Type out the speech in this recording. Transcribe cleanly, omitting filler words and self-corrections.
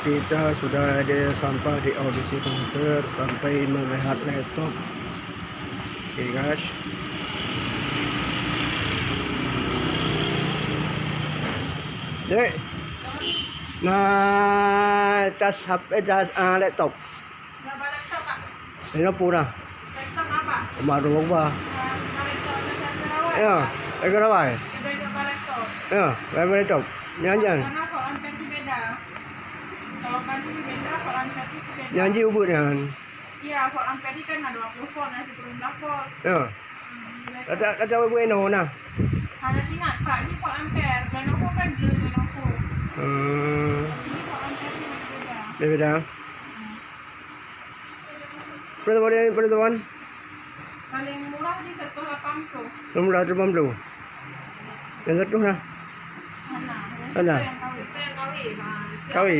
kita sudah sampai di audisi komputer, sampai melihat laptop. Oke guys. Dek, nah cas HP, cas laptop. Berapa laptop, Pak? Ini pura. Laptop apa? Kemarin ba? Laptop ada satu rawat. Ya, kenapa? Beda laptop. Ya, laptop. Nyanjan. Karena kalau ganti beda. Kalau ganti beda, kalau ganti beda. Nyanji ubudnya. Iya, kalau ganti kan ada 20 volt, nasi turun volt. Ya. Ada bueno nah. Hanya ingat, Pak, ini volt ampere. Dan aku kan beli dan aku. Ini volt ampere beda. Beda. Pertemuan Paling murah di 180. nomor 80. Yang satu nah. Mana? Mana? Yang kawin. Kawi.